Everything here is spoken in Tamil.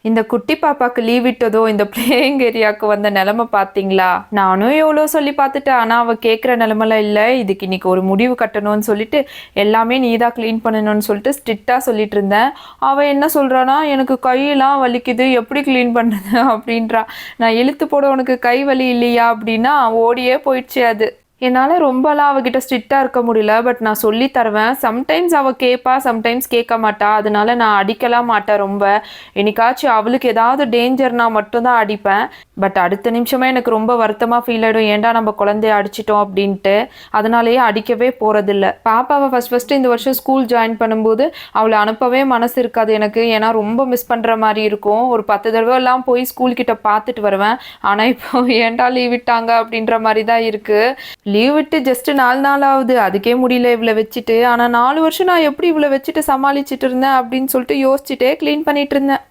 இந்த குட்டி பாப்பாக்கு லீவ் விட்டதோ இந்த பிளேயிங் ஏரியாவுக்கு வந்த நிலைமை பார்த்தீங்களா? நானும் எவ்வளோ சொல்லி பார்த்துட்டேன். ஆனால் அவள் கேட்குற நிலமெல்லாம் இல்லை. இதுக்கு இன்னைக்கு ஒரு முடிவு கட்டணும்னு சொல்லிட்டு எல்லாமே நீ தான் க்ளீன் பண்ணணும்னு சொல்லிட்டு ஸ்ட்ரிக்டாக சொல்லிட்டு இருந்தேன். அவள் என்ன சொல்கிறானா, எனக்கு கையெல்லாம் வலிக்குது, எப்படி க்ளீன் பண்ணுறது அப்படின்றா. நான் இழுத்து போட உனக்கு கை வலி இல்லையா அப்படின்னா ஓடியே போயிடுச்சு அது. என்னால் ரொம்பலாம் அவகிட்ட ஸ்ட்ரிக்டாக இருக்க முடியல. பட் நான் சொல்லி தருவேன். சம்டைம்ஸ் அவள் கேட்பா, சம்டைம்ஸ் கேட்க மாட்டா. அதனால நான் அடிக்கலாம் மாட்டேன் ரொம்ப. என்னைக்காச்சும் அவளுக்கு ஏதாவது டேஞ்சர்னா மட்டும்தான் அடிப்பேன். பட் அடுத்த நிமிஷமே எனக்கு ரொம்ப வருத்தமாக ஃபீல் ஆகிடும், ஏன்டா நம்ம குழந்தைய அடிச்சிட்டோம் அப்படின்ட்டு. அதனாலேயே அடிக்கவே போகிறதில்ல. பாப்பாவை ஃபஸ்ட்டு இந்த வருஷம் ஸ்கூல் ஜாயின் பண்ணும்போது அவளை அனுப்பவே மனசு இருக்காது எனக்கு. ஏன்னா ரொம்ப மிஸ் பண்ணுற மாதிரி இருக்கும். ஒரு 10 தடவைலாம் போய் ஸ்கூல்கிட்ட பார்த்துட்டு வருவேன். ஆனால் இப்போ ஏன்டா லீவ் விட்டாங்க அப்படின்ற மாதிரி தான் இருக்குது. லீவ் விட்டு ஜஸ்ட் 4 நாள் ஆகுது, அதுக்கே முடியல இவ்வளோ வச்சுட்டு. ஆனால் 4 வருஷம் நான் எப்படி இவ்வளோ வச்சுட்டு சமாளிச்சுட்டு இருந்தேன் அப்படின்னு சொல்லிட்டு யோசிச்சுட்டே க்ளீன் பண்ணிட்டு இருந்தேன்.